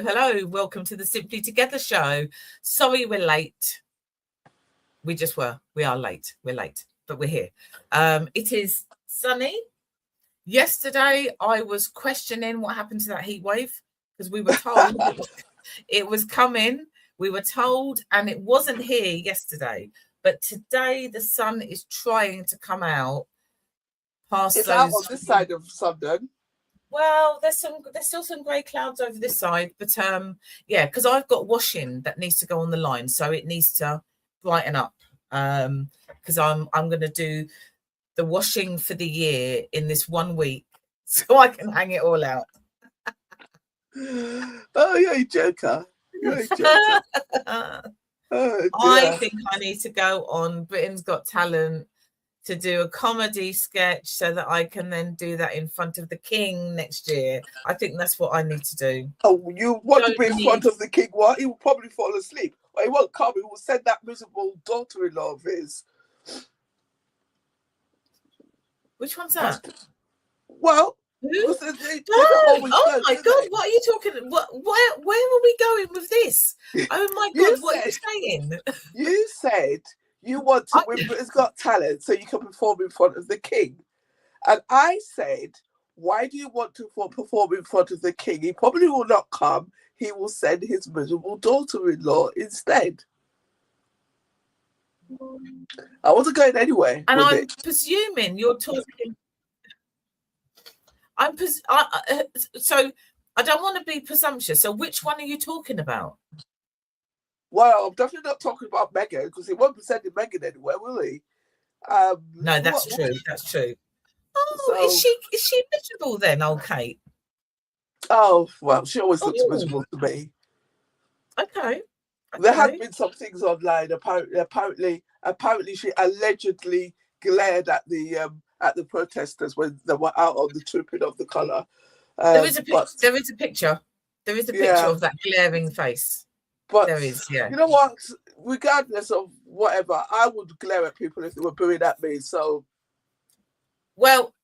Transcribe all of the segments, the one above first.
Hello. Welcome to the Simply Together show. Sorry we're late. We are late. We're late, but we're here. It is sunny. Yesterday, I was questioning what happened to that heat wave because we were told it was coming. We were told, and it wasn't here yesterday. But today, the sun is trying to come out past it's those. Out on this side of London. Well, there's still some grey clouds over this side, but yeah, because I've got washing that needs to go on the line, so it needs to brighten up. Because I'm going to do the washing for the year in this 1 week, so I can hang it all out. Oh, you're a joker. I think I need to go on Britain's Got Talent to do a comedy sketch so that I can then do that in front of the king next year. I think that's what I need to do. Oh, you want to be in front of the king? What? He will probably fall asleep. Well, he won't come. He will send that miserable daughter-in-law of his. Which one's that? Well, oh my God! What are you talking? Where are we going with this? Oh my God! What are you saying? You said you want to win Britain's Got Talent so you can perform in front of the king, and I said, why do you want to perform in front of the king? He probably will not come. He will send his miserable daughter-in-law instead. I wasn't going anywhere. And I'm presuming you're talking. So I don't want to be presumptuous. So which one are you talking about? Well, I'm definitely not talking about Meghan because he won't be sending Meghan anywhere, will he? No, that's true. That's true. Oh, so, is she miserable then, old Kate? Oh well, she always looks miserable to me. Okay. There have been some things online. Apparently, she allegedly glared at the protesters when they were out on the trooping of the colour. There is a picture. There is a picture of that glaring face. But there is, yeah. You know what? Regardless of whatever, I would glare at people if they were booing at me. So, well,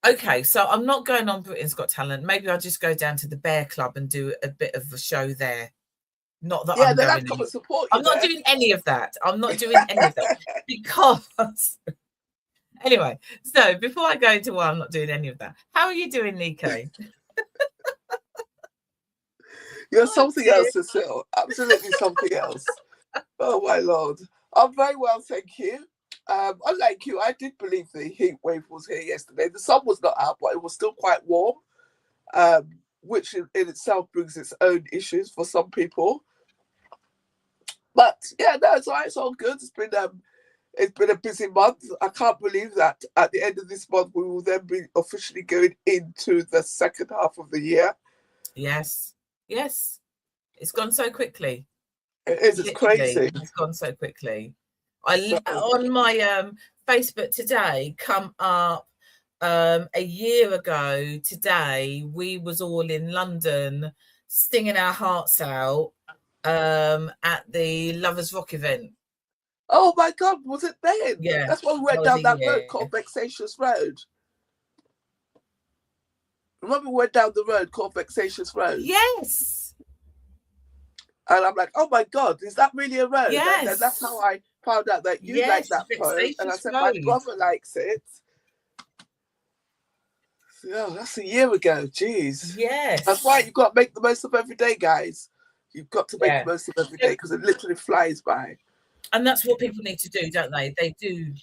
okay. So I'm not going on Britain's Got Talent. Maybe I'll just go down to the Bear Club and do a bit of a show there. Not that I'm going. Come and support you. I'm not doing any of that. I'm not doing any of that because. Anyway, so before I go into why I'm not doing any of that, how are you doing, Nico? You're something else, Cecile. Absolutely something else. Oh, my Lord. I'm very well, thank you. Unlike you, I did believe the heat wave was here yesterday. The sun was not out, but it was still quite warm, which in itself brings its own issues for some people. But, yeah, no, it's all right. It's all good. It's been a busy month. I can't believe that at the end of this month, we will then be officially going into the second half of the year. Yes. It's gone so quickly. It is. It's crazy. It's gone so quickly. On my Facebook today, come up a year ago today, we was all in London singing our hearts out at the Lovers Rock event. Oh my God, was it then? Yeah. That's when we went down that road called Vexatious Road. Remember we went down the road called Vexatious Road? Yes. And I'm like, oh my God, is that really a road? Yes. And that's how I found out that you like that poem. And I said, my brother likes it. Oh, that's a year ago. Jeez. Yes. That's why you've got to make the most of every day, guys. You've got to make the most of every day because it literally flies by. And that's what people need to do, don't they? They do.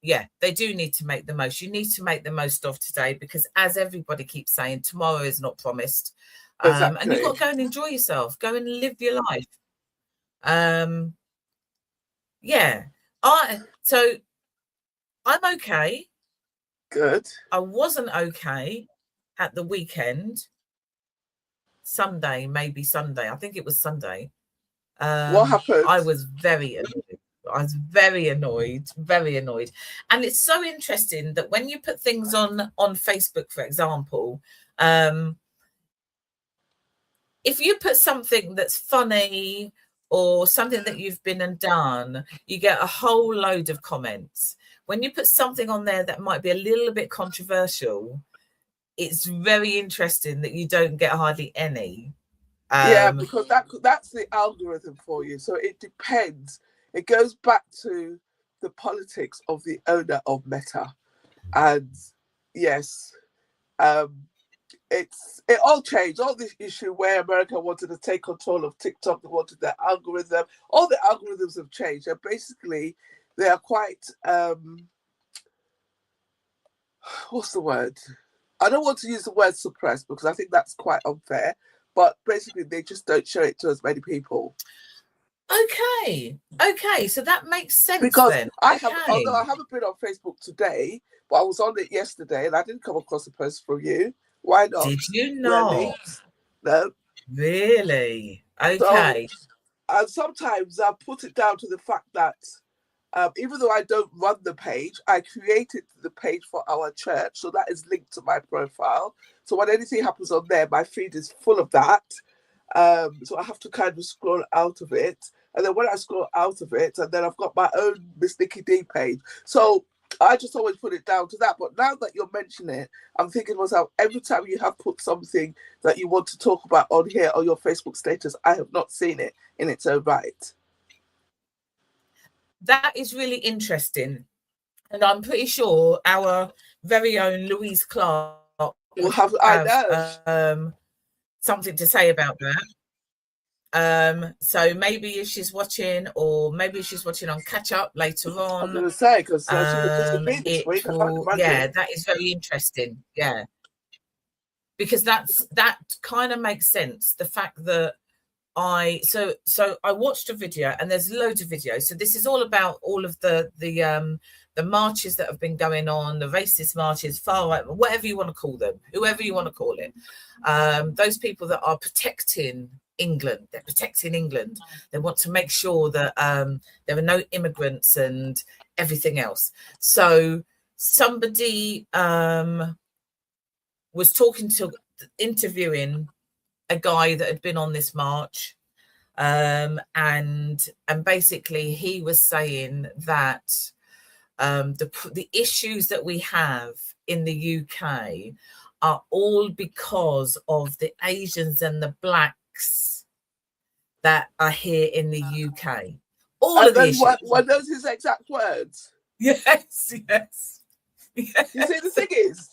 Yeah, they do need to make the most. You need to make the most of today because, as everybody keeps saying, tomorrow is not promised. Exactly. And you've got to go and enjoy yourself. Go and live your life. Yeah. So I'm okay. Good. I wasn't okay at the weekend Sunday, maybe Sunday. I think it was Sunday. What happened? I was very annoyed. I was very annoyed, very annoyed. And it's so interesting that when you put things on Facebook, for example, if you put something that's funny or something that you've been and done, you get a whole load of comments. When you put something on there that might be a little bit controversial, it's very interesting that you don't get hardly any. Yeah, because that's the algorithm for you. So it depends. It goes back to the politics of the owner of Meta. And yes, it all changed. All this issue where America wanted to take control of TikTok, they wanted their algorithm. All the algorithms have changed. And basically, they are quite, what's the word? I don't want to use the word suppressed because I think that's quite unfair. But basically, they just don't show it to as many people. Okay, so that makes sense because then. Although I haven't been on Facebook today, but I was on it yesterday, and I didn't come across a post from you. Why not? Did you not? No. Really? Okay. So, and sometimes I put it down to the fact that even though I don't run the page, I created the page for our church, so that is linked to my profile. So when anything happens on there, my feed is full of that. So I have to kind of scroll out of it. And then when I scroll out of it, and then I've got my own Miss Nikki D page. So I just always put it down to that. But now that you're mentioning it, I'm thinking to myself, every time you have put something that you want to talk about on here or your Facebook status, I have not seen it in its own right. That is really interesting. And I'm pretty sure our very own Louise Clark will have something to say about that. So maybe if she's watching, or maybe she's watching on catch up later on. I'm going to say, because she was busy this week. Yeah, that is very interesting. Yeah, because that kind of makes sense. The fact that I watched a video, and there's loads of videos. So this is all about all of the marches that have been going on, the racist marches, far right, whatever you want to call them, whoever you want to call it. Those people that are protecting England, they're protecting England. They want to make sure that there are no immigrants and everything else. So somebody was interviewing a guy that had been on this march, and basically he was saying that the issues that we have in the UK are all because of the Asians and the blacks that are here in the UK. All of the issues. Were those his exact words? Yes. You see, the thing is,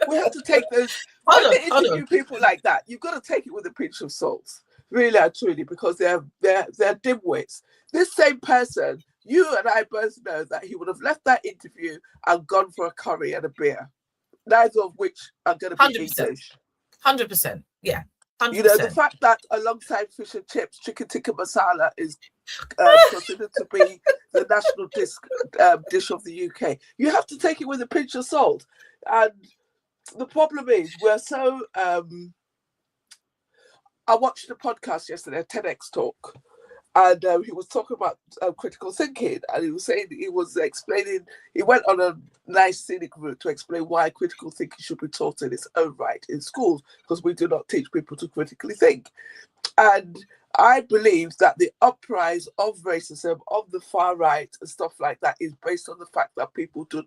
we have to take those. Hold when on, you interview people like that, you've got to take it with a pinch of salt, really and truly, because they're dimwits. This same person, you and I both know that he would have left that interview and gone for a curry and a beer, neither of which are going to be 100%. English. 100%, yeah. 100%. You know, the fact that alongside fish and chips, chicken tikka masala is considered to be the national dish of the UK. You have to take it with a pinch of salt. And the problem is, we're so... I watched a podcast yesterday, a TEDx talk, and he was talking about critical thinking, and he was saying, he went on a nice scenic route to explain why critical thinking should be taught in its own right in schools, because we do not teach people to critically think. And I believe that the uprise of racism, of the far right and stuff like that is based on the fact that people do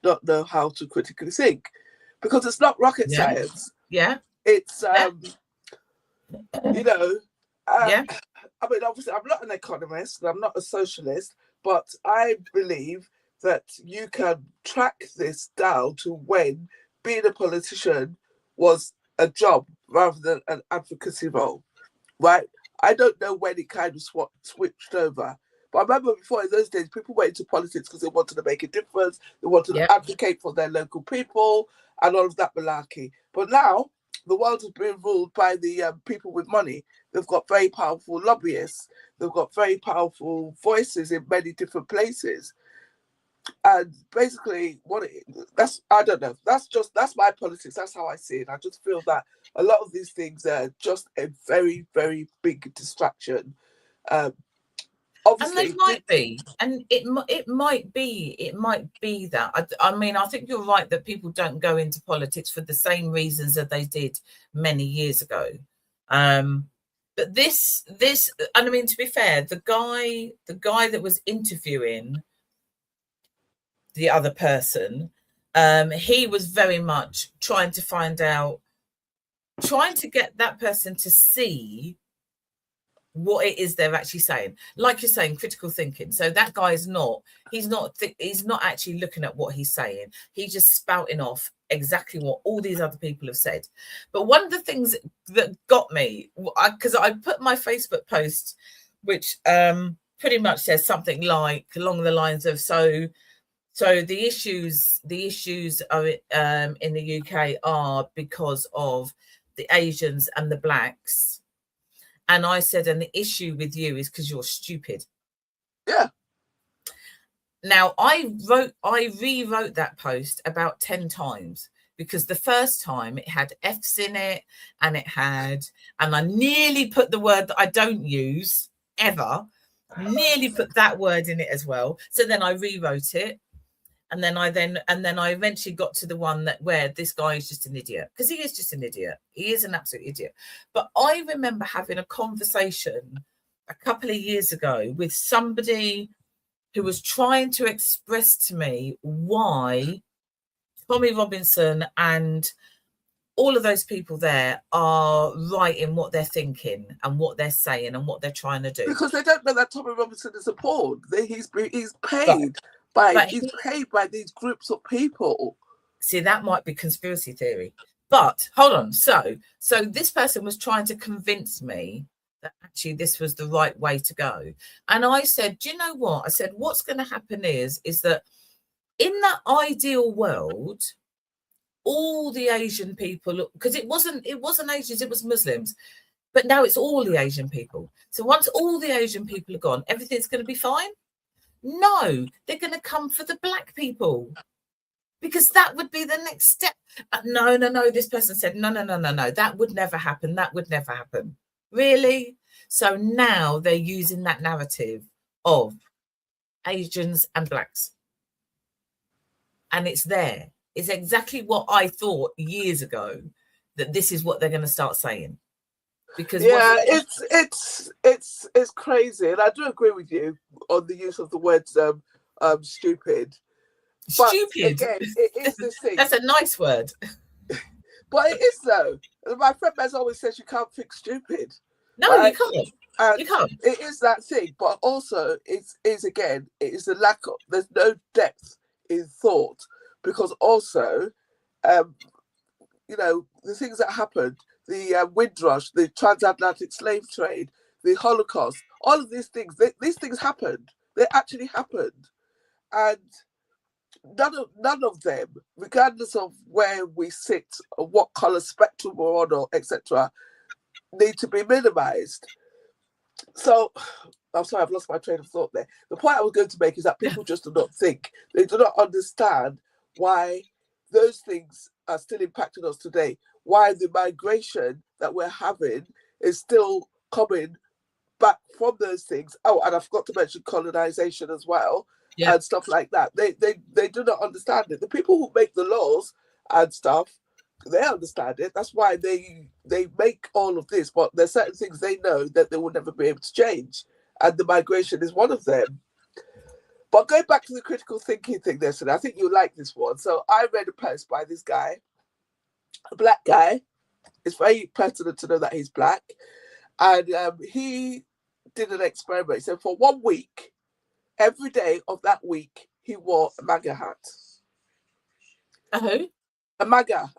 not know how to critically think, because it's not rocket science. Yeah. It's, you know, I mean, obviously, I'm not an economist and I'm not a socialist, but I believe that you can track this down to when being a politician was a job rather than an advocacy role, right? I don't know when it kind of switched over. But I remember before, in those days, people went into politics because they wanted to make a difference. They wanted to advocate for their local people and all of that malarkey. But now, the world has been ruled by the people with money. They've got very powerful lobbyists. They've got very powerful voices in many different places. And basically, I don't know. That's my politics. That's how I see it. I just feel that a lot of these things are just a very, very big distraction. And they Obviously, might be, and it might be that. I mean, I think you're right that people don't go into politics for the same reasons that they did many years ago. But this, and I mean, to be fair, the guy that was interviewing the other person, he was very much trying to find out, trying to get that person to see what it is they're actually saying. Like you're saying, critical thinking. So that guy is he's not actually looking at what he's saying. He's just spouting off exactly what all these other people have said. But one of the things that got me, because I put my Facebook post, which pretty much says something like along the lines of, so the issues are in the UK are because of the Asians and the blacks. And I said, and the issue with you is because you're stupid. Yeah. Now, I rewrote that post about 10 times, because the first time it had F's in it, and and I nearly put the word that I don't use ever, nearly put that word in it as well. So then I rewrote it. And then I eventually got to the one where this guy is just an idiot, because he is just an idiot. He is an absolute idiot. But I remember having a conversation a couple of years ago with somebody who was trying to express to me why Tommy Robinson and all of those people there are right in what they're thinking and what they're saying and what they're trying to do. Because they don't know that Tommy Robinson is a pawn. He's paid. He's paid by these groups of people. See, that might be conspiracy theory. But hold on. So this person was trying to convince me that actually this was the right way to go. And I said, do you know what? I said, what's going to happen is that in that ideal world, all the Asian people, because it wasn't Asians, it was Muslims. But now it's all the Asian people. So once all the Asian people are gone, everything's going to be fine. No, they're going to come for the black people, because that would be the next step. No. This person said, no. That would never happen. That would never happen. Really? So now they're using that narrative of Asians and blacks. And it's there. It's exactly what I thought years ago, that this is what they're going to start saying. Because it's crazy, and I do agree with you on the use of the words stupid. But stupid. Again, it is this thing. That's a nice word. But it is though. My friend Mez always says you can't fix stupid. No, right? You can't. And you can't. It is that thing, but also it is the lack of, there's no depth in thought, because also, the things that happened. The Windrush, the transatlantic slave trade, the Holocaust, all of these things happened. They actually happened. And none of them, regardless of where we sit or what colour spectrum we're on, or etc., need to be minimised. So, I'm sorry, I've lost my train of thought there. The point I was going to make is that people just do not think. They do not understand why those things are still impacting us today. Why the migration that we're having is still coming back from those things. Oh, and I forgot to mention colonization as well, and stuff like that. They do not understand it. The people who make the laws and stuff, they understand it. That's why they make all of this. But there's certain things they know that they will never be able to change, and the migration is one of them. But going back to the critical thinking thing there, so I think you'll like this one. So I read a post by this guy, a black guy. It's very pertinent to know that he's black. And he did an experiment. So for 1 week, every day of that week, he wore a MAGA hat. Who? A MAGA,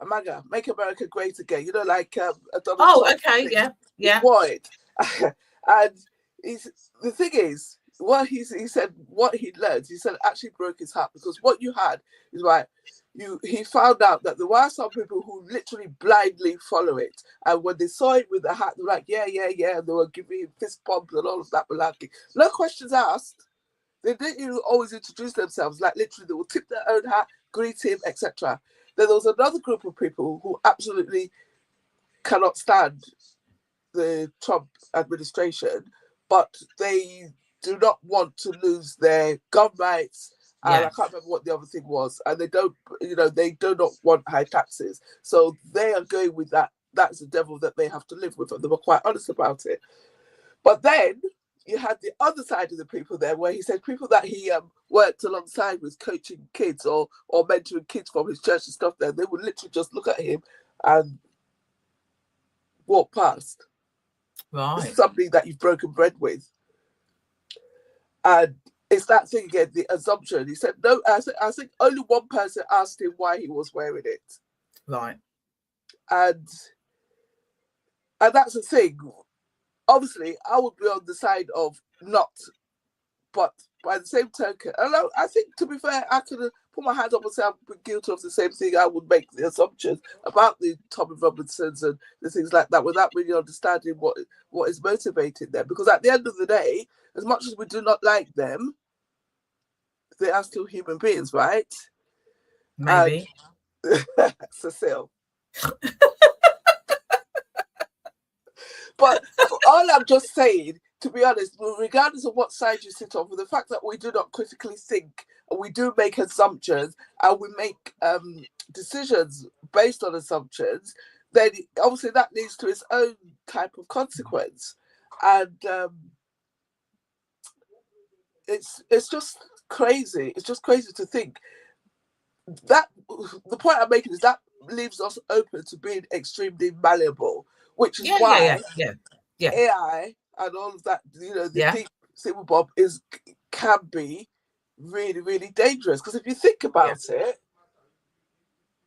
Make America Great Again. Like Donald Trump. Oh, okay, thing. Yeah. He wore it. And the thing is, he said what he learned, he said actually broke his heart, because what you had is he found out that there were some people who literally blindly follow it, and when they saw it with the hat, they were like, yeah, and they were giving him fist pumps and all of that malarkey. No questions asked. They didn't even always introduce themselves. Like literally, they would tip their own hat, greet him, etc. Then there was another group of people who absolutely cannot stand the Trump administration, but they do not want to lose their gun rights. And I can't remember what the other thing was. And they don't, they do not want high taxes. So they are going with that. That's the devil that they have to live with. And they were quite honest about it. But then you had the other side of the people there where he said people that he worked alongside with coaching kids or mentoring kids from his church and stuff there, they would literally just look at him and walk past. Right. This is somebody that you've broken bread with. And it's that thing again, the assumption. He said, no, I think only one person asked him why he was wearing it. Right. And that's the thing. Obviously, I would be on the side of not, but by the same token, and I think, to be fair, I could put my hand up and say I've been guilty of the same thing. I would make the assumptions about the Tommy Robinsons and the things like that without really understanding what is motivating them. Because at the end of the day, as much as we do not like them, they are still human beings, right? Maybe. Cecile. But all I'm just saying, to be honest, regardless of what side you sit on, for the fact that we do not critically think and we do make assumptions and we make decisions based on assumptions, then obviously that leads to its own type of consequence. And it's just crazy. It's just crazy to think that the point I'm making is that leaves us open to being extremely malleable, which is why AI and all of that, the deep thing with Bob can be really, really dangerous. Because if you think about it,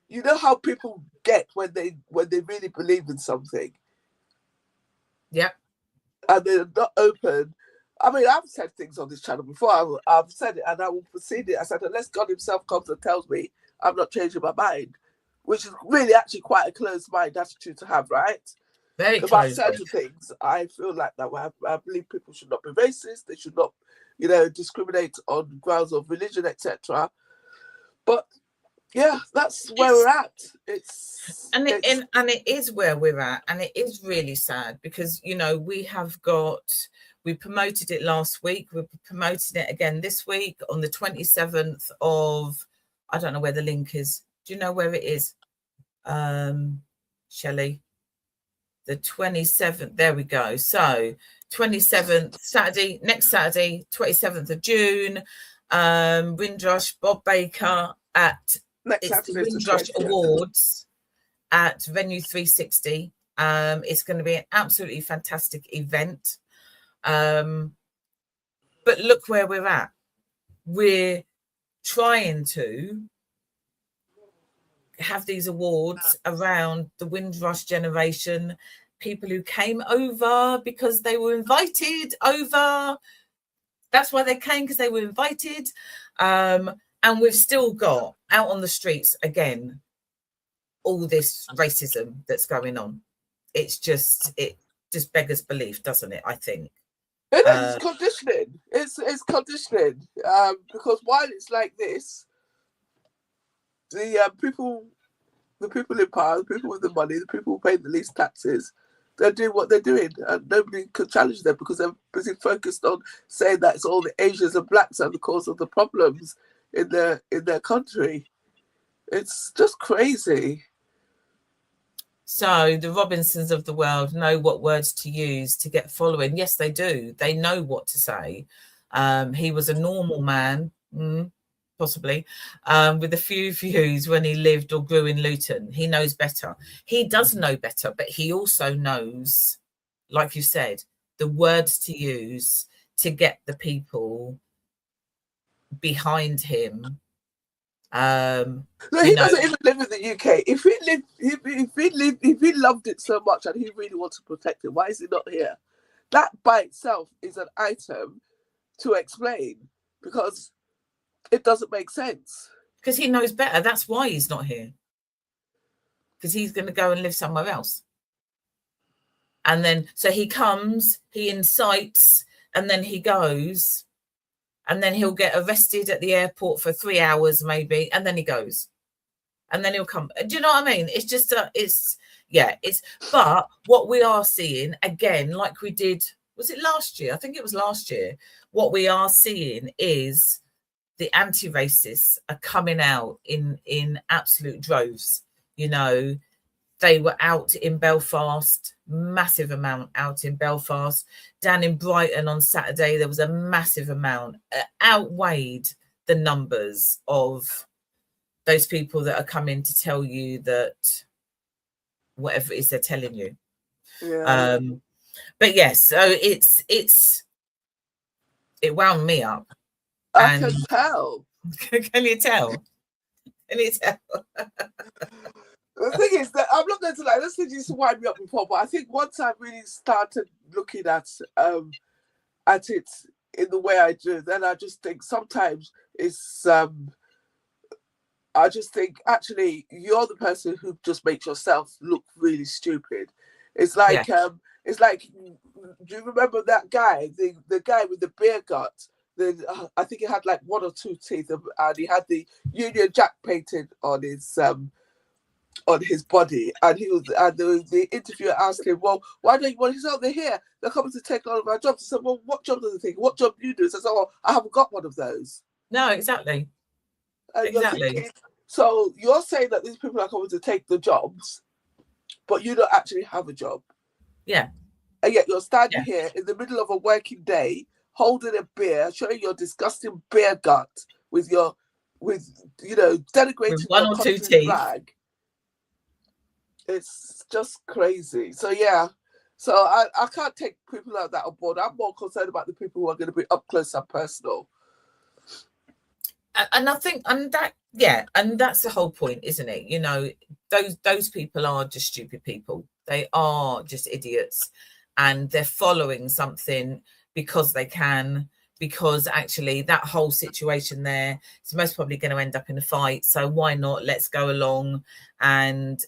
you know how people get when they really believe in something. Yeah. And they're not open. I mean, I've said things on this channel before. I've said it and I will proceed it. I said, unless God himself comes and tells me, I'm not changing my mind, which is really actually quite a closed mind attitude to have, right? Very about close. certain things. I feel like that. I believe people should not be racist. They should not, discriminate on grounds of religion, etc. But yeah, that's where we're at. It is where we're at, and it is really sad because we promoted it last week. We're promoting it again this week on the 27th of, I don't know where the link is. Do you know where it is, Shelley? The 27th. There we go. So 27th Saturday, next Saturday, 27th of June. Windrush, Bob Baker at the Windrush Awards at Venue 360. It's going to be an absolutely fantastic event. But look where we're at. We're trying to have these awards around the Windrush generation, people who came over because they were invited over. That's why they came, because they were invited. And we've still got out on the streets again all this racism that's going on. It just beggars belief, doesn't it? I think it's conditioning. It's conditioning. Because while it's like this, the people in power, the people with the money, the people who pay the least taxes, they're doing what they're doing, and nobody can challenge them because they're busy focused on saying that it's all the Asians and blacks are the cause of the problems in their country. It's just crazy. So the Robinsons of the world know what words to use to get following. Yes, they do. They know what to say. He was a normal man, possibly, with a few views when he lived or grew in Luton. He knows better. He does know better, but he also knows, like you said, the words to use to get the people behind him. No, he doesn't even live in the UK. If he loved it so much and he really wants to protect it, why is he not here? That by itself is an item to explain, because it doesn't make sense. Because he knows better. That's why he's not here. Because he's going to go and live somewhere else. And then, so he comes, he incites, and then he goes. and then he'll get arrested at the airport for 3 hours maybe, and then he goes, and then he'll come. Do you know what I mean? It's just but what we are seeing again, like we did, was it last year? I think it was last year. What we are seeing is the anti-racists are coming out in absolute droves. You know, they were out in Belfast, massive amount out in Belfast. Down in Brighton on Saturday, there was a massive amount, outweighed the numbers of those people that are coming to tell you that whatever it is they're telling you. Yeah. But yes, so it wound me up. I can tell. Can you tell? Can you tell? The thing is that I'm not going to lie, this thing used to wind me up before, but I think once I really started looking at it in the way I do, then I just think sometimes it's I just think actually you're the person who just makes yourself look really stupid. It's like it's like, do you remember that guy, the guy with the beer gut? I think he had like 1 or 2 teeth, and he had the Union Jack painted on his body, and the interviewer asked him, well, why don't you want his out? They're here, they're coming to take all of our jobs. He said, well, what job does he think? What job do you do? He says, oh, I haven't got one of those. No, exactly. And exactly. You're thinking, so you're saying that these people are coming to take the jobs, but you don't actually have a job. Yeah. And yet you're standing here in the middle of a working day, holding a beer, showing your disgusting beer gut with denigrating with 1 or 2 teeth. Flag. It's just crazy. So so I can't take people like that on board. I'm more concerned about the people who are going to be up close and personal. And I think, and that's the whole point, isn't it? You know, those people are just stupid people. They are just idiots, and they're following something because they can, because actually that whole situation there is most probably going to end up in a fight. So why not? Let's go along. And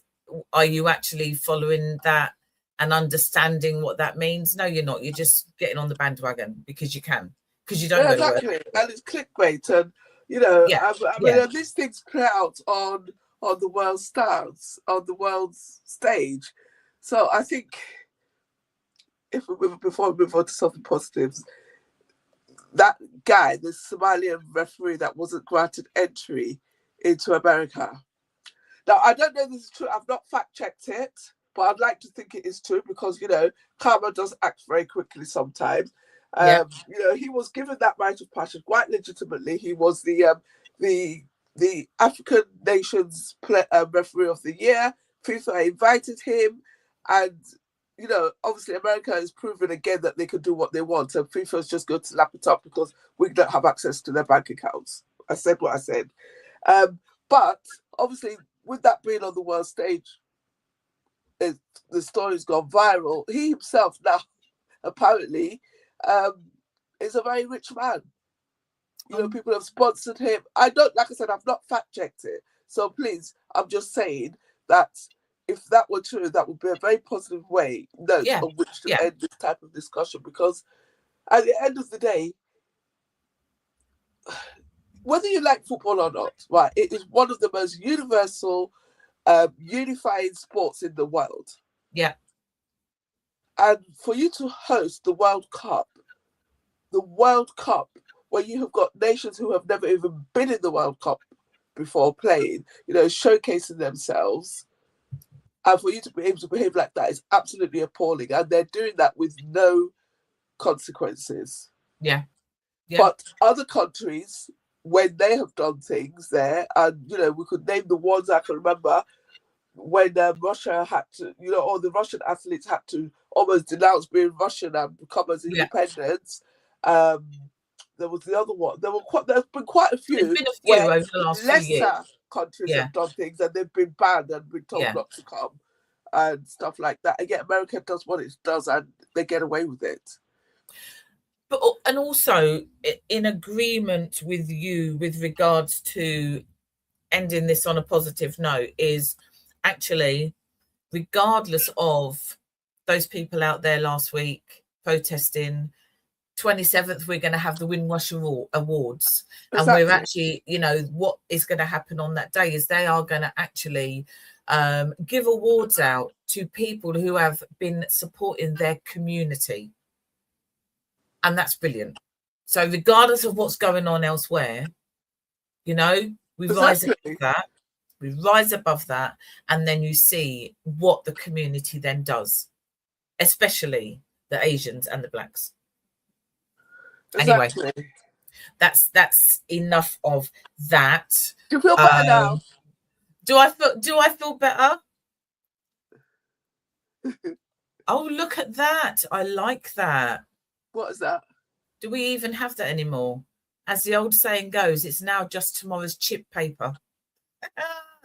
are you actually following that and understanding what that means? No, you're not. You're just getting on the bandwagon because you can, because you don't know exactly. The word. And it's clickbait, and I mean, these things play out on the world stage. So I think before we move on to something positive, that guy, the Somalian referee that wasn't granted entry into America. Now, I don't know if this is true. I've not fact-checked it, but I'd like to think it is true because, karma does act very quickly sometimes. He was given that right of passage quite legitimately. He was the African Nations referee of the year. FIFA invited him, and obviously America has proven again that they can do what they want, and FIFA is just going to lap it up because we don't have access to their bank accounts. I said what I said, but obviously with that being on the world stage, the story's gone viral. He himself now apparently is a very rich man. People have sponsored him. Like I said, I've not fact-checked it. So please, I'm just saying that if that were true, that would be a very positive way on which to end this type of discussion, because at the end of the day, whether you like football or not, right, it is one of the most universal, unifying sports in the world. Yeah. And for you to host the World Cup, where you have got nations who have never even been in the World Cup before playing, showcasing themselves, and for you to be able to behave like that is absolutely appalling. And they're doing that with no consequences. Yeah. But other countries, when they have done things there, and we could name the ones I can remember, when Russia had to, or the Russian athletes had to almost denounce being Russian and become as independents. There was the other one. There's been quite a few. There's been a few over the last few years. Lesser countries have done things and they've been banned and been told not to come and stuff like that. And yet America does what it does and they get away with it. But and also in agreement with you with regards to ending this on a positive note is actually, regardless of those people out there last week protesting, 27th, we're going to have the Windrush Awards. And Exactly. we're actually, you know, what is going to happen on that day is they are going to actually give awards out to people who have been supporting their community. And that's brilliant. So regardless of what's going on elsewhere, you know, we rise above that. We rise above that. And then you see what the community then does, especially the Asians and the Blacks. Exactly. Anyway, that's enough of that. Do you feel better now? Do I feel better? Oh, look at that. I like that. What is that? Do we even have that anymore? As the old saying goes, it's now just tomorrow's chip paper.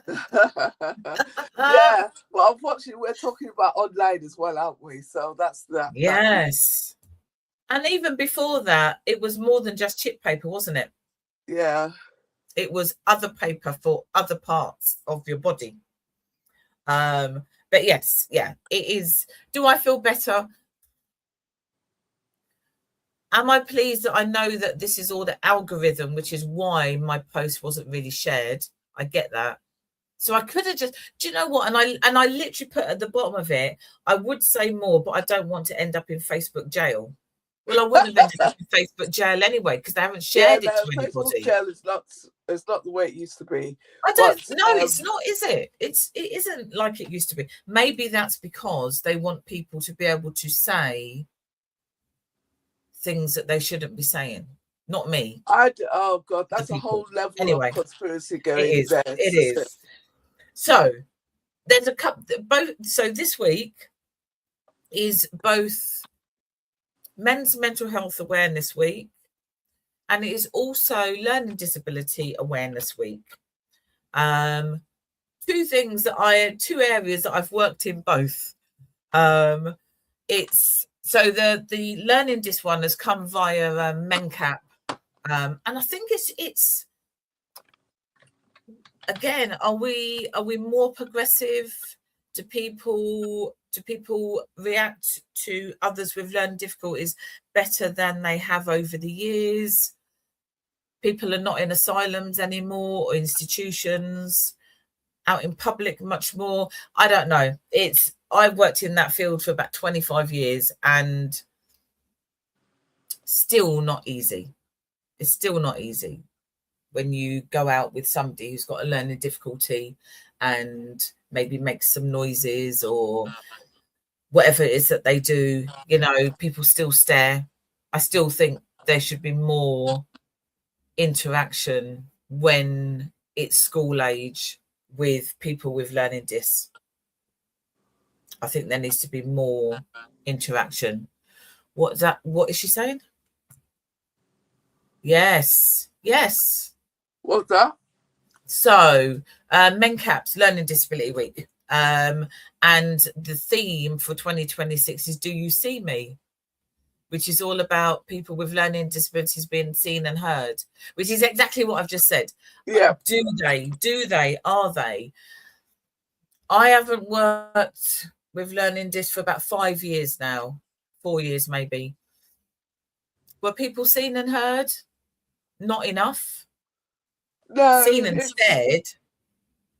Yeah, well, unfortunately, we're talking about online as well, aren't we? So that's that. Yes. And even before that, it was more than just chip paper, wasn't it? Yeah. It was other paper for other parts of your body. But yes, yeah, it is. Do I feel better? Am I pleased that I know that this is all the algorithm, which is why my post wasn't really shared? I get that. So I could have just, do you know what? And I literally put at the bottom of it, I would say more, but I don't want to end up in Facebook jail. Well, I wouldn't have ended up in Facebook jail anyway because they haven't shared it to anybody. Facebook jail is not the way it used to be. It's not, is it? It isn't like it used to be. Maybe that's because they want people to be able to say things that they shouldn't be saying. Not me. Oh God, that's a whole level of conspiracy going there. It is. So there's a couple both. So this week is both Men's Mental Health Awareness Week, and it is also Learning Disability Awareness Week. Two areas that I've worked in both. It's so the Learning Dis one has come via MenCap, and I think it's again, are we more progressive? Do people react to others with learning difficulties better than they have over the years? People are not in asylums anymore or institutions, out in public much more. I don't know. I've worked in that field for about 25 years and still not easy. It's still not easy when you go out with somebody who's got a learning difficulty and maybe makes some noises or whatever it is that they do, you know, people still stare. I still think there should be more interaction when it's school age with people with learning dis. I think there needs to be more interaction. What is she saying? Yes. What's that? So MenCap's Learning Disability Week, and the theme for 2026 is Do You See Me, which is all about people with learning disabilities being seen and heard, which is exactly what I've just said. Yeah. Do they, are they? I haven't worked with learning dis for about 5 years now, 4 years maybe. Were people seen and heard? Not enough. No, seen and stared.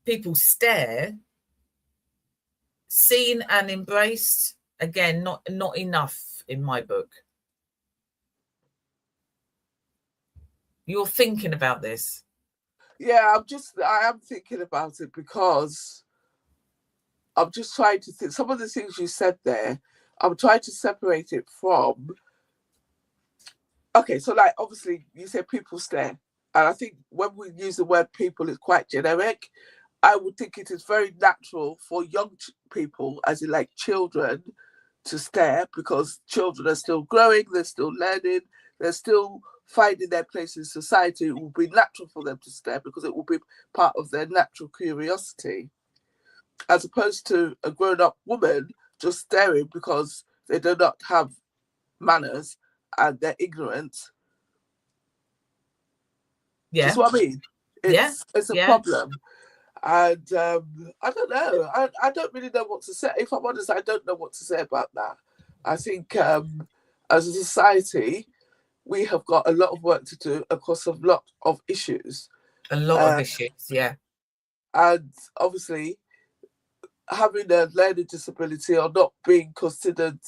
People stare. Seen and embraced. Again, not enough in my book. You're thinking about this? Yeah, I am thinking about it because I'm just trying to think. Some of the things you said there, I'm trying to separate it from. Okay, so like obviously you said people stare. And I think when we use the word people, it's quite generic. I would think it is very natural for young people, as in like children, to stare because children are still growing, they're still learning, they're still finding their place in society. It will be natural for them to stare because it will be part of their natural curiosity. As opposed to a grown-up woman just staring because they do not have manners and they're ignorant. Yeah. That's what I mean. It's a problem. And I don't know. I don't really know what to say. If I'm honest, I don't know what to say about that. I think as a society, we have got a lot of work to do across a lot of issues. A lot of issues, yeah. And obviously, having a learning disability or not being considered,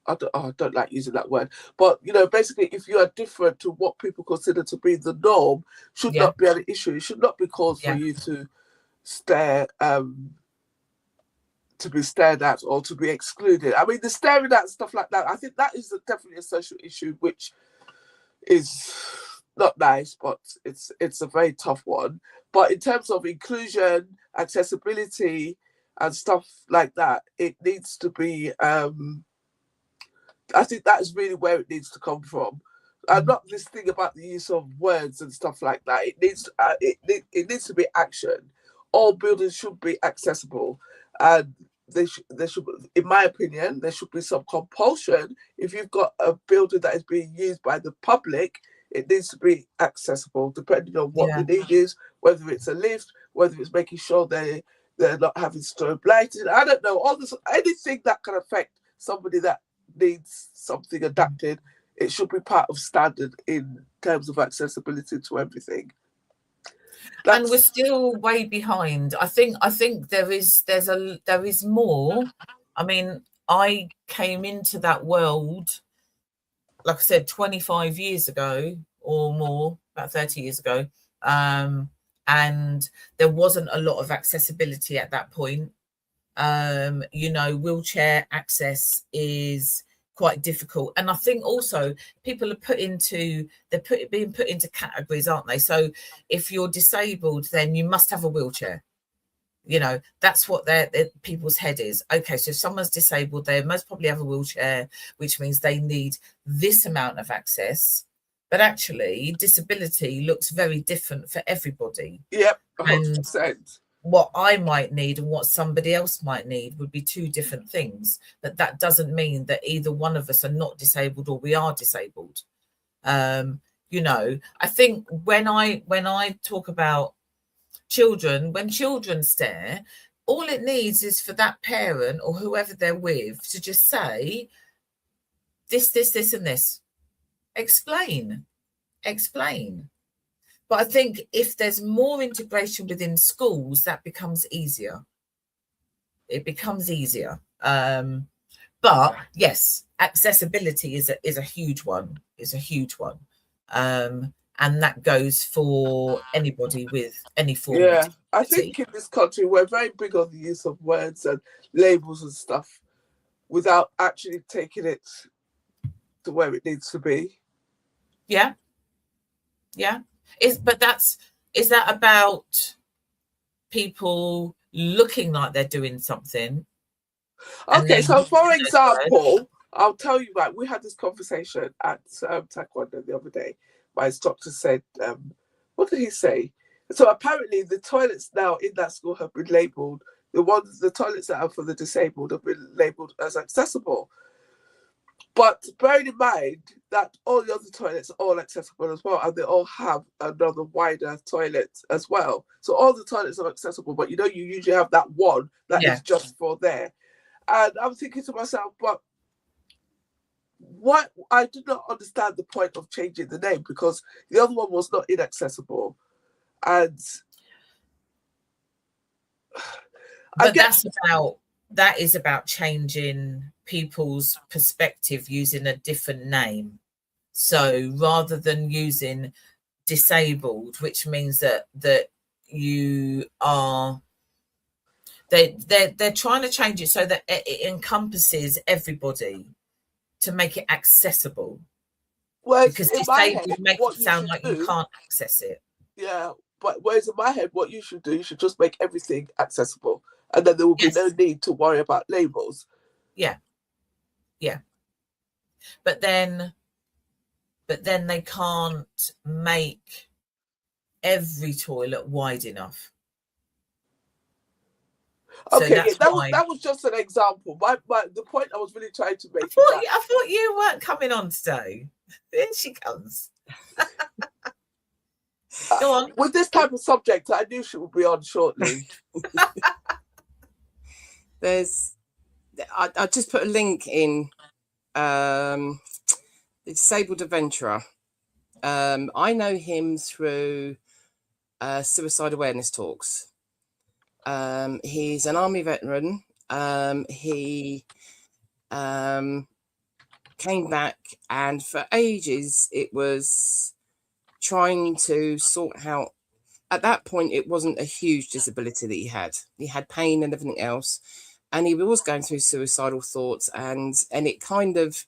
I don't like using that word, but basically, if you are different to what people consider to be the norm, should not be an issue. It should not be cause for you to to be stared at or to be excluded. I mean, the staring at stuff like that, I think that is definitely a social issue, which is not nice, but it's a very tough one. But in terms of inclusion, accessibility, and stuff like that, it needs to be. I think that is really where it needs to come from, and not this thing about the use of words and stuff like that. It needs to, it needs to be action. All buildings should be accessible, and there should, in my opinion, there should be some compulsion. If you've got a building that is being used by the public, it needs to be accessible, depending on what the need is, whether it's a lift, whether it's making sure they're not having strobe lighting. I don't know, all this, anything that can affect somebody that needs something adapted, it should be part of standard in terms of accessibility to everything. And we're still way behind. I think there is more. I mean, I came into that world, like I said, 25 years ago or more, about 30 years ago. And there wasn't a lot of accessibility at that point. Wheelchair access is quite difficult, and I think also people are being put into categories, aren't they? So if you're disabled, then you must have a wheelchair. That's what their people's head is. Okay, so if someone's disabled, they most probably have a wheelchair, which means they need this amount of access. But actually, disability looks very different for everybody. Yep, 100%. What I might need and what somebody else might need would be two different things. But that doesn't mean that either one of us are not disabled or we are disabled. I think when I talk about children, when children stare, all it needs is for that parent or whoever they're with to just say, this, and this. Explain. But I think if there's more integration within schools, that becomes easier. It becomes easier. But yes, accessibility is a huge one. And that goes for anybody with any form of disability. I think in this country, we're very big on the use of words and labels and stuff without actually taking it to where it needs to be. Yeah. Is that about people looking like they're doing something? Okay, so for example, I'll tell you, we had this conversation at Taekwondo the other day. My instructor said, what did he say? So apparently the toilets now in that school have been labelled, the toilets that are for the disabled have been labelled as accessible. But bearing in mind that all the other toilets are all accessible as well, and they all have another wider toilet as well. So all the toilets are accessible, but you usually have that one that is just for there. And I'm thinking to myself, but what? I did not understand the point of changing the name, because the other one was not inaccessible. And but that is about changing people's perspective using a different name. So rather than using disabled, which means that you are, they're trying to change it so that it encompasses everybody, to make it accessible. Because disabled makes it sound like you can't access it. Yeah, but whereas in my head, what you should do, you should just make everything accessible, and then there will be no need to worry about labels. Yeah. But then they can't make every toilet wide enough. Okay, so that was just an example. The point I was really trying to make. I thought you weren't coming on today. Then she comes. Go on. With this type of subject, I knew she would be on shortly. I just put a link in, the Disabled Adventurer. I know him through suicide awareness talks. He's an army veteran. He came back, and for ages it was trying to sort out. At that point, it wasn't a huge disability that he had. He had pain and everything else, and he was going through suicidal thoughts, and it kind of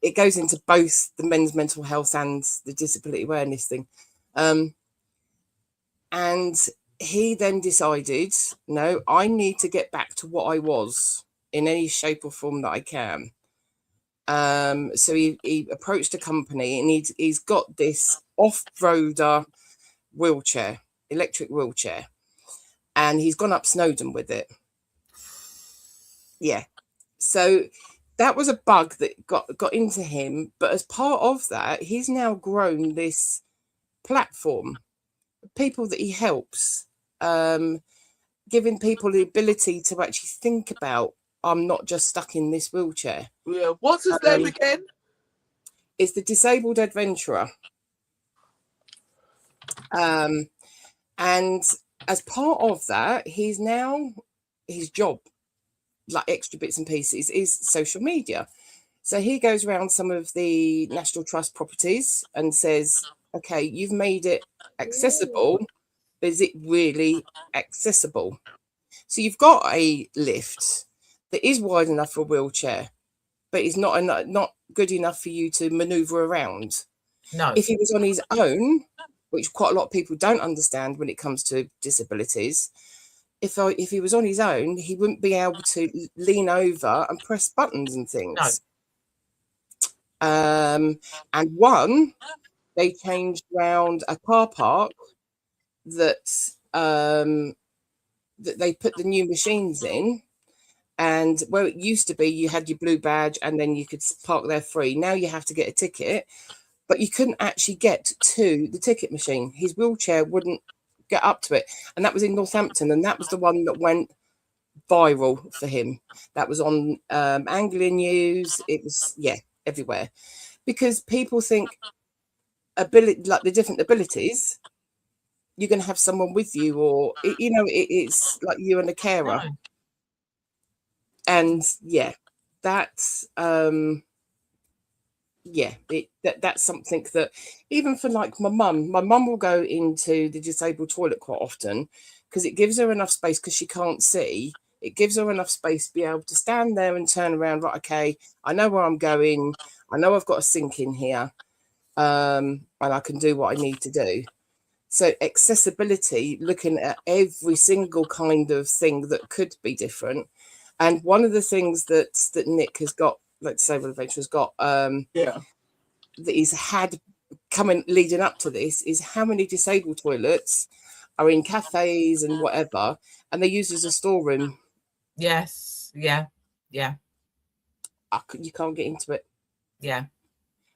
it goes into both the men's mental health and the disability awareness thing. And he then decided, no, I need to get back to what I was in any shape or form that I can. So he approached a company, and he's got this off-roader wheelchair, electric wheelchair, and he's gone up Snowdon with it. Yeah. So that was a bug that got into him, but as part of that, he's now grown this platform, people that he helps, giving people the ability to actually think about, I'm not just stuck in this wheelchair. Yeah. What's his name again? It's the Disabled Adventurer. And as part of that, he's now, his job, like extra bits and pieces, is social media. So he goes around some of the National Trust properties and says, okay, you've made it accessible, but is it really accessible? So you've got a lift that is wide enough for a wheelchair, but it's not good enough for you to maneuver around. No. If he was on his own, which quite a lot of people don't understand when it comes to disabilities, if he was on his own, he wouldn't be able to lean over and press buttons and things. No. And they changed around a car park that they put the new machines in, and where it used to be you had your blue badge and then you could park there free. Now you have to get a ticket, but you couldn't actually get to the ticket machine. His wheelchair wouldn't get up to it, and that was in Northampton, and that was the one that went viral for him. That was on Anglian News. It was everywhere, because people think ability, like the different abilities, you're going to have someone with you, or it's like you and a carer. No. And that's that's something that even for like my mum will go into the disabled toilet quite often, because it gives her enough space, because she can't see. It gives her enough space to be able to stand there and turn around. Right, okay, I know where I'm going. I know I've got a sink in here, and I can do what I need to do. So accessibility, looking at every single kind of thing that could be different. And one of the things that Nick has got, like Disabled Adventure has got, that he's had coming leading up to this, is how many disabled toilets are in cafes and whatever, and they're used as a storeroom. Yes. Yeah. You can't get into it. Yeah.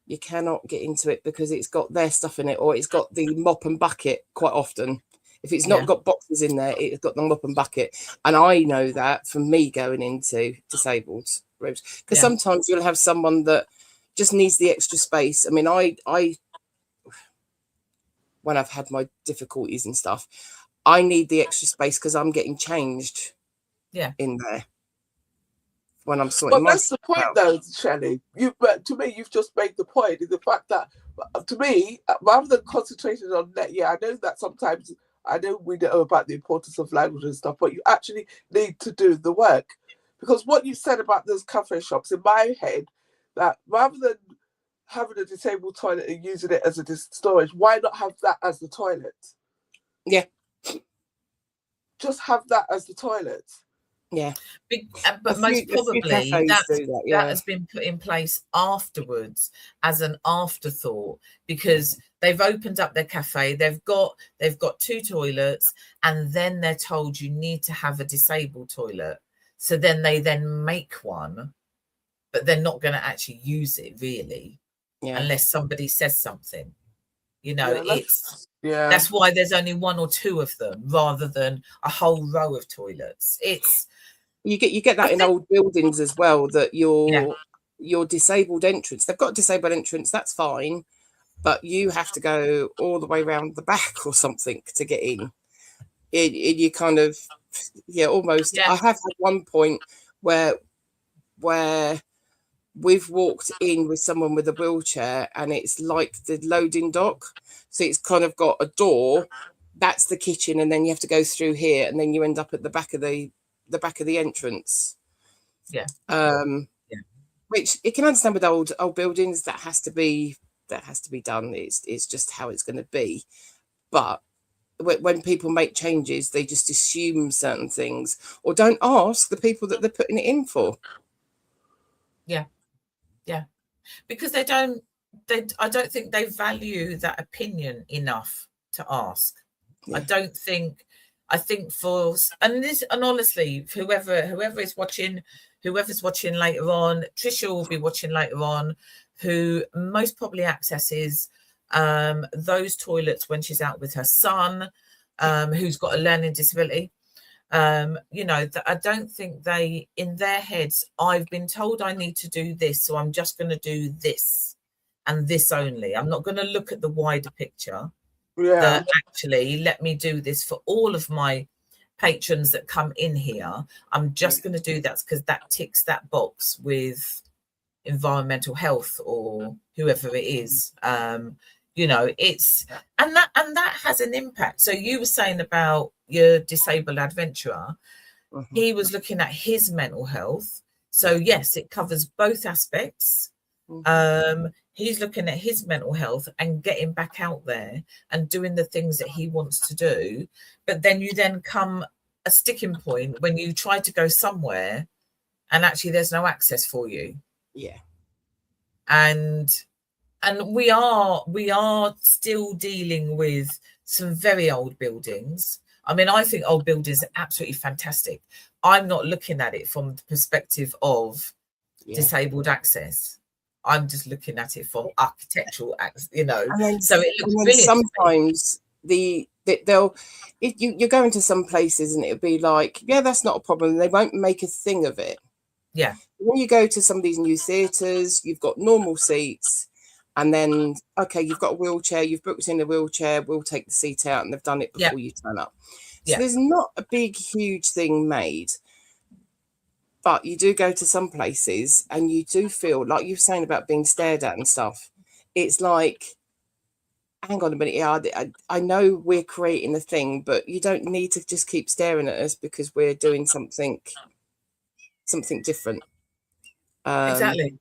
You cannot get into it because it's got their stuff in it, or it's got the mop and bucket quite often. If it's not got boxes in there, it's got the mop and bucket. And I know that from me going into disabled rooms, because sometimes you'll have someone that just needs the extra space. I mean, I when I've had my difficulties and stuff, I need the extra space because I'm getting changed in there when I'm sorting. But that's the point, though, Shelley. But to me, you've just made the point, is the fact that, to me, rather than concentrating on that, I know that sometimes, I know we know about the importance of language and stuff, but you actually need to do the work. Because what you said about those cafe shops, in my head, that rather than having a disabled toilet and using it as a storage, why not have that as the toilet? Yeah. Just have that as the toilet. Yeah. But most probably that has been put in place afterwards as an afterthought, because they've opened up their cafe, they've got 2 toilets, and then they're told you need to have a disabled toilet. So then they make one, but they're not going to actually use it really, unless somebody says something. That's why there's only 1 or 2 of them rather than a whole row of toilets. You get that in old buildings as well, that your disabled entrance, they've got a disabled entrance, that's fine, but you have to go all the way around the back or something to get in. You kind of, almost. Yeah. I have had one point where we've walked in with someone with a wheelchair, and it's like the loading dock. So it's kind of got a door. That's the kitchen, and then you have to go through here, and then you end up at the back of the entrance. Yeah. Which you can understand with old buildings, that has to be done. It's just how it's going to be. But when people make changes, they just assume certain things or don't ask the people that they're putting it in for. Yeah. Because I don't think they value that opinion enough to ask. Yeah. I think and honestly, whoever's watching later on, Trisha will be watching later on, who most probably accesses those toilets when she's out with her son, who's got a learning disability. I don't think they, in their heads, I've been told I need to do this, so I'm just going to do this and this only. I'm not going to look at the wider picture. Yeah. That actually, let me do this for all of my patrons that come in here. I'm just going to do that because that ticks that box with environmental health or whoever it is. It's and that has an impact. So you were saying about your disabled adventurer. Mm-hmm. He was looking at his mental health. So yes, it covers both aspects. Mm-hmm. He's looking at his mental health and getting back out there and doing the things that he wants to do. But then you come a sticking point when you try to go somewhere and actually there's no access for you. Yeah. And we are still dealing with some very old buildings. I mean, I think old buildings are absolutely fantastic. I'm not looking at it from the perspective of disabled access. I'm just looking at it from architectural access, so it looks brilliant. Sometimes you're going to some places and it'll be like, yeah, that's not a problem. They won't make a thing of it. Yeah. When you go to some of these new theatres, you've got normal seats. And then, okay, you've got a wheelchair, you've booked in a wheelchair, we'll take the seat out, and they've done it before you turn up. So there's not a big, huge thing made. But you do go to some places and you do feel, like you were saying about being stared at and stuff. It's like, hang on a minute, I know we're creating a thing, but you don't need to just keep staring at us because we're doing something different. Exactly.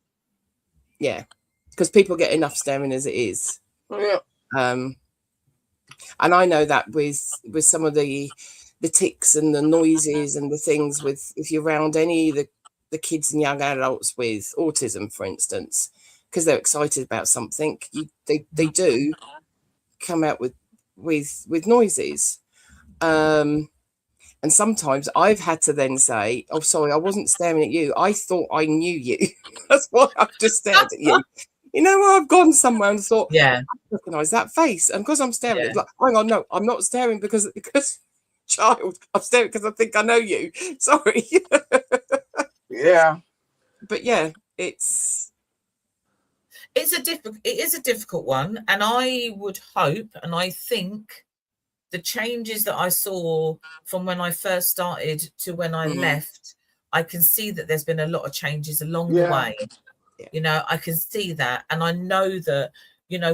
Yeah. Because people get enough staring as it is. Yeah. And I know that with some of the ticks and the noises and the things, with if you're around any of the kids and young adults with autism, for instance, because they're excited about something, they do come out with noises. And sometimes I've had to then say, oh, sorry, I wasn't staring at you. I thought I knew you. That's why I've just stared at you. I've gone somewhere and thought, I recognise that face. And because I'm staring, it's like, hang on, no, I'm not staring because child, I'm staring because I think I know you. Sorry. Yeah. But yeah, it is a difficult one. And I would hope, and I think the changes that I saw from when I first started to when I left, I can see that there's been a lot of changes along the way. Yeah. I can see that. And I know that,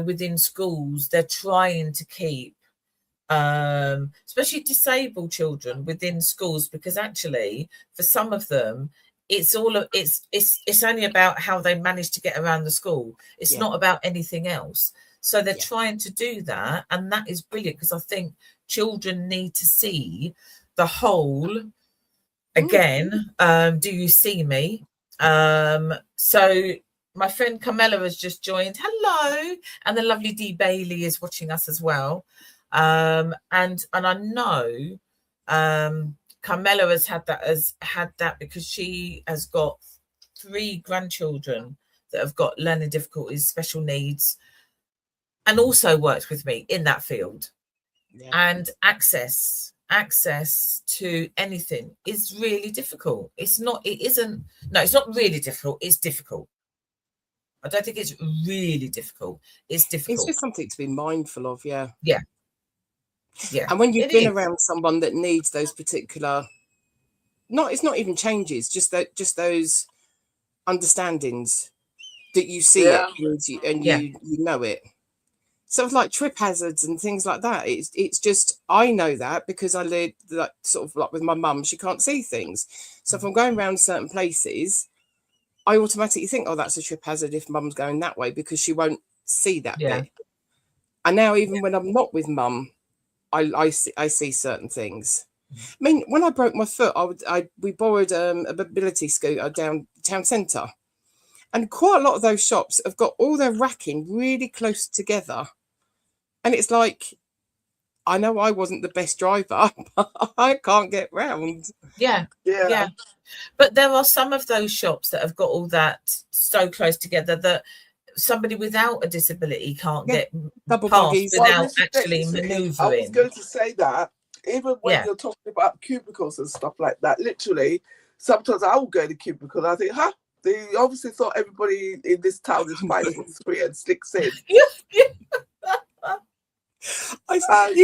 within schools, they're trying to keep, especially disabled children within schools, because actually for some of them, it's only about how they manage to get around the school. It's not about anything else. So they're trying to do that. And that is brilliant, because I think children need to see the whole again. Do you see me? So my friend Carmela has just joined. Hello. And the lovely Dee Bailey is watching us as well. And I know Carmela has had that because she has got 3 grandchildren that have got learning difficulties, special needs, and also worked with me in that field. And access to anything is really difficult. It's not really difficult. It's difficult. I don't think it's really difficult. It's difficult. It's just something to be mindful of, yeah. Yeah. And when you've been around someone that needs those particular, it's not even changes, just those understandings that you see it and you know it. So like trip hazards and things like that, it's just, I know that because I live like sort of like with my mum, she can't see things. So if I'm going around certain places, I automatically think, oh, that's a trip hazard if mum's going that way, because she won't see that bit. And now even when I'm not with mum, I see certain things. I mean, when I broke my foot, we borrowed a mobility scooter down town centre, and quite a lot of those shops have got all their racking really close together. And it's like, I know I wasn't the best driver, but I can't get round. Yeah. But there are some of those shops that have got all that so close together that somebody without a disability can't get double past buggies without actually manoeuvring. I was going to say that, even when you're talking about cubicles and stuff like that, literally, sometimes I will go to cubicle and I think, they obviously thought everybody in this town is 5'3" and slicks in. You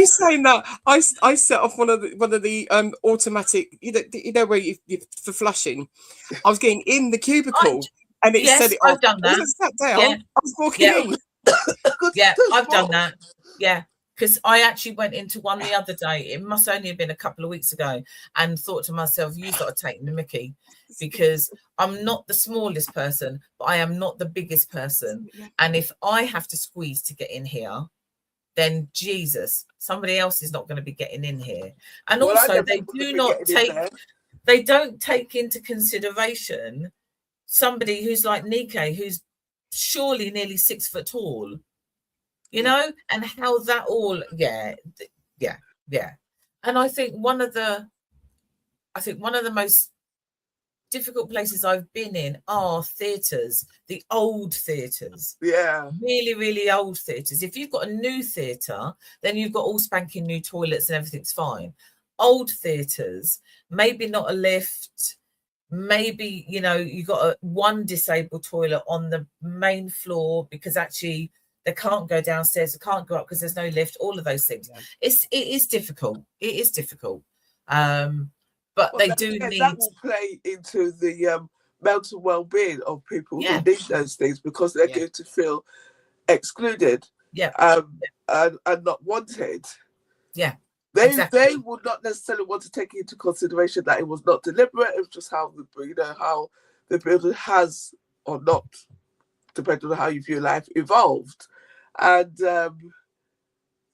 saying that, I set off one of the automatic, you know where you for flushing. I was getting in the cubicle and it said it. I've done that. I sat down. I was walking in. I've done that. Yeah, because I actually went into one the other day. It must only have been a couple of weeks ago, and thought to myself, "You've got to take the mickey," because I'm not the smallest person, but I am not the biggest person, and if I have to squeeze to get in here, then Jesus, somebody else is not going to be getting in here. And also they don't take into consideration somebody who's like Nike, who's surely nearly 6 foot tall, you know, and how that all, And I think one of the most difficult places I've been in are theatres, the old theatres. Really, really old theatres. If you've got a new theatre, then you've got all spanking new toilets and everything's fine. Old theatres, maybe not a lift, maybe, you know, you got one disabled toilet on the main floor because actually they can't go downstairs, they can't go up because there's no lift, all of those things. It is difficult. It is difficult. But they do need... That will play into the mental well-being of people who need those things, because they're going to feel excluded and not wanted. They would not necessarily want to take into consideration that it was not deliberate. It was just how the building has, or not, depending on how you view life, evolved. And that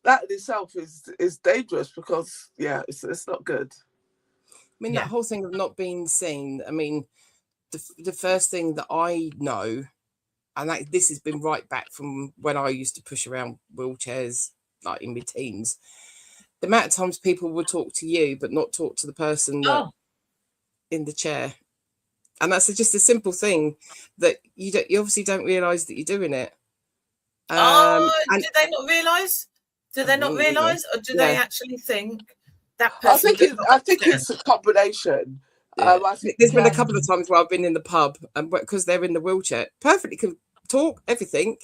in itself is dangerous, because it's not good. I mean, that whole thing of not being seen, I mean, the first thing that I know, and this has been right back from when I used to push around wheelchairs, like in my teens, the amount of times people would talk to you but not talk to the person in the chair. And that's just a simple thing that you obviously don't realise that you're doing it. And do they not realise? Do they not realise, or do they actually think that person? I think it's a combination. There's been a couple of times where I've been in the pub, and because they're in the wheelchair, perfectly can talk everything,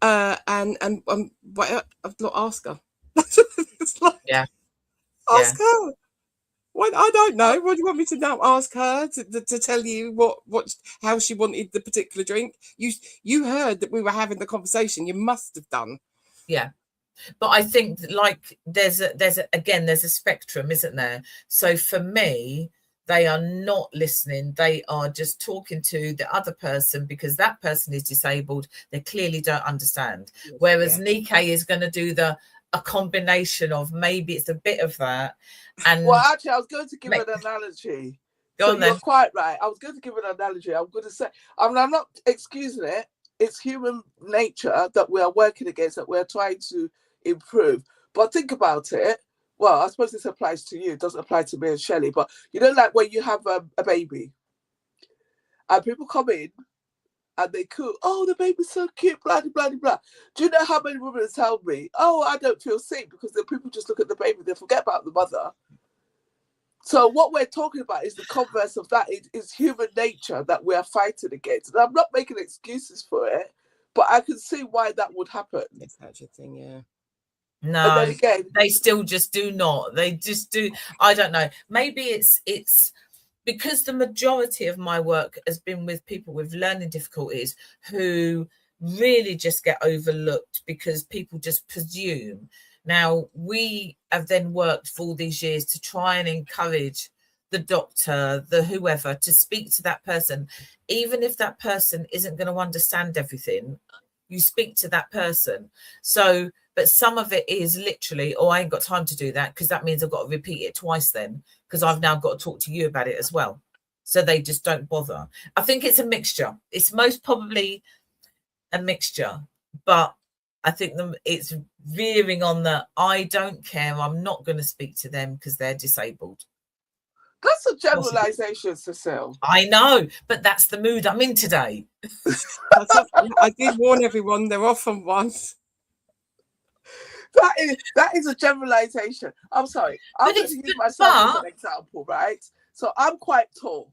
and what I've not asked her. It's like, ask her. What, I don't know. What do you want me to now ask her to tell you how she wanted the particular drink? You heard that we were having the conversation. You must have done. Yeah. But I think like there's a spectrum, isn't there? So for me, they are not listening. They are just talking to the other person because that person is disabled. They clearly don't understand. Whereas Nike is going to do a combination of, maybe it's a bit of that. And well, actually, I was going to give an analogy. You're quite right. I was going to give an analogy. I'm going to say, I'm not excusing it. It's human nature that we are working against, that we're trying to improve. But think about it. Well, I suppose this applies to you. It doesn't apply to me and Shelley. But you know, like when you have a baby and people come in and they coo, oh, the baby's so cute, blah, blah, blah, blah. Do you know how many women tell me, oh, I don't feel sick, because the people just look at the baby, they forget about the mother. So what we're talking about is the converse of that. It is human nature that we are fighting against. And I'm not making excuses for it, but I can see why that would happen. It's such a thing, yeah. No, And then again, they still just do not. They just do. I don't know. Maybe it's because the majority of my work has been with people with learning difficulties who really just get overlooked because people just presume. Now, we have then worked for all these years to try and encourage the doctor, the whoever, to speak to that person. Even if that person isn't going to understand everything, you speak to that person. So, but some of it is literally, oh, I ain't got time to do that, because that means I've got to repeat it twice then, because I've now got to talk to you about it as well. So they just don't bother. I think it's a mixture. It's most probably a mixture, but I think it's veering on the I don't care, I'm not going to speak to them because they're disabled. That's a generalization, Cecile. I know, but that's the mood I'm in today. I did warn everyone, they're off on one. That is a generalization. I'm sorry. I'm going to use myself as an example, right? So I'm quite tall.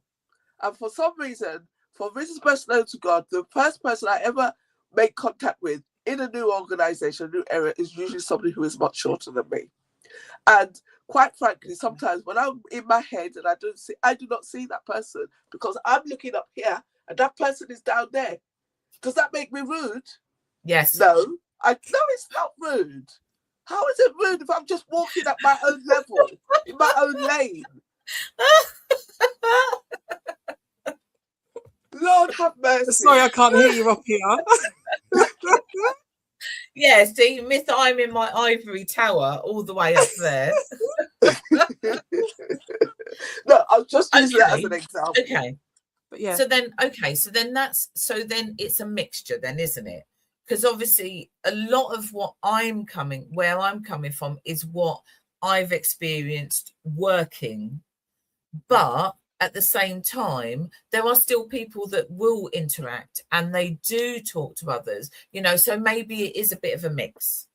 And for some reason, for reasons best known to God, the first person I ever make contact with in a new organization, a new area, is usually somebody who is much shorter than me. And quite frankly, sometimes when I'm in my head and I do not see that person because I'm looking up here and that person is down there. Does that make me rude? Yes. No, it's not rude. How is it rude if I'm just walking at my own level, in my own lane? Lord have mercy. Sorry, I can't hear you up here. Yeah, see, Miss, I'm in my ivory tower all the way up there. No, I'll just use that as an example. Okay. But yeah. So then it's a mixture then, isn't it? Because obviously a lot of where I'm coming from is what I've experienced working. But at the same time, there are still people that will interact and they do talk to others, so maybe it is a bit of a mix.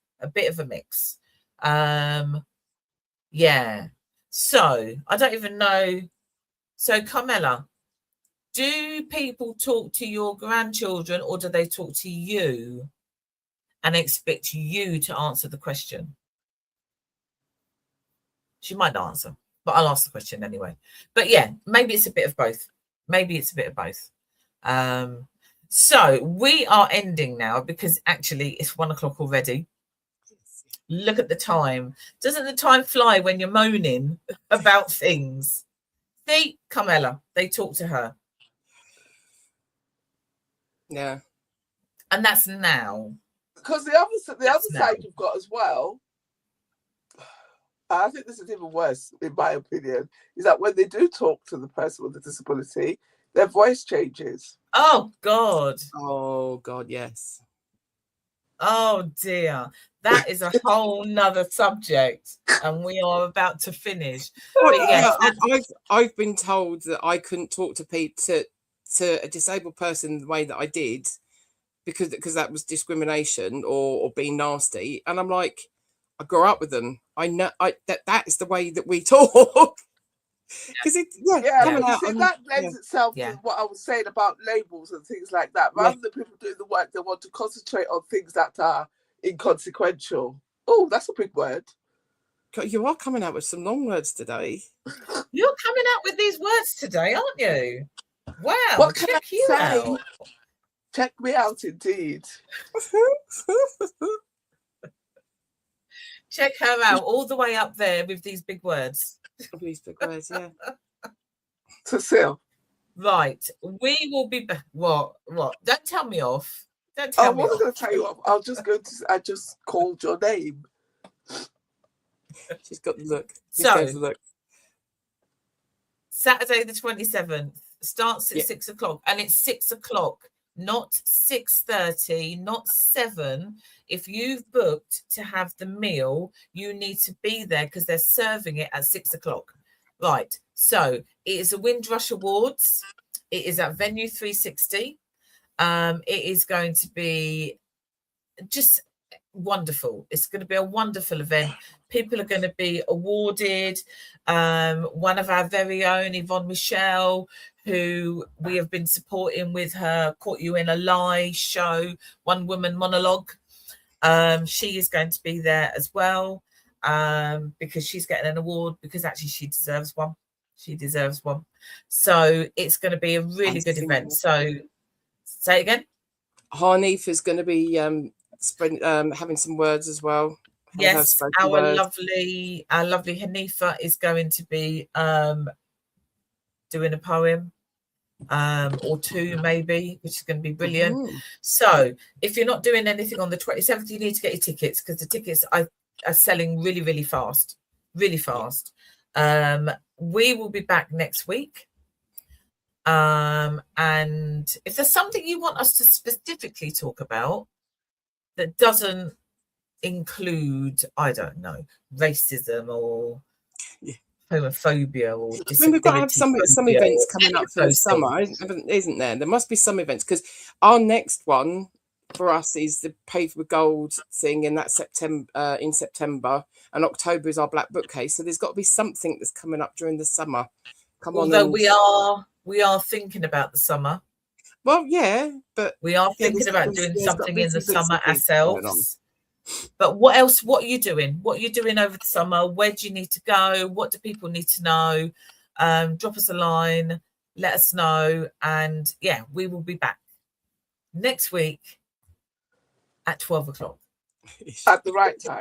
Yeah. So I don't even know. So Carmela, do people talk to your grandchildren or do they talk to you and expect you to answer the question? She might not answer, but I'll ask the question anyway. But yeah, maybe it's a bit of both. So we are ending now because actually it's 1 o'clock already. Look at the time. Doesn't the time fly when you're moaning about things? See, Carmela, they talk to her. Yeah. And that's now. Because the other side you've got as well, I think this is even worse, in my opinion, is that when they do talk to the person with the disability, their voice changes. Oh, God. Oh, God, yes. Oh, dear. That is a whole nother subject, and we are about to finish. But yes, I've been told that I couldn't talk to a disabled person the way that I did because that was discrimination or being nasty. And I'm like, I grew up with them. I know that is the way that we talk. Because that lends itself to what I was saying about labels and things like that. Rather than people doing the work, they want to concentrate on things that are inconsequential. Oh, that's a big word. You are coming out with some long words today. You're coming out with these words today, aren't you? Wow. What can I say? Out. Check me out, indeed. Check her out all the way up there with these big words. These big words, yeah. Cecile. Right. We will be back. What? Don't tell me off. Don't tell me off. I wasn't going to tell you off. I just called your name. She's got the look. Saturday the 27th starts at 6 o'clock, and it's 6 o'clock, not 6:30, not 7. If you've booked to have the meal, you need to be there because they're serving it at 6 o'clock. Right. So it is a Windrush Awards. It is at Venue 360. It is going to be just wonderful. It's going to be a wonderful event. People are going to be awarded. One of our very own, Yvonne Michelle, who we have been supporting with her Caught You in a Lie show, One Woman Monologue. She is going to be there as well, because she's getting an award, because actually she deserves one. She deserves one. So it's going to be a really good event. So say it again. Hanifa's going to be having some words as well. Yes, our lovely Hanifa is going to be doing a poem or two maybe, which is going to be brilliant. So if you're not doing anything on the 27th, you need to get your tickets, because the tickets are selling really, really fast. Really fast. We will be back next week. And if there's something you want us to specifically talk about that doesn't include, I don't know, racism or homophobia or disability. I mean, we've got to have some events coming up for the summer, isn't there? There must be some events, because our next one for us is the Paved with Gold thing in September, and October is our Black Bookcase. So there's got to be something that's coming up during the summer. Although we are thinking about the summer. Well, yeah, but we are thinking about doing something in the summer ourselves. But what else? What are you doing? What are you doing over the summer? Where do you need to go? What do people need to know? Drop us a line. Let us know. And yeah, we will be back next week at 12 o'clock. At the right time.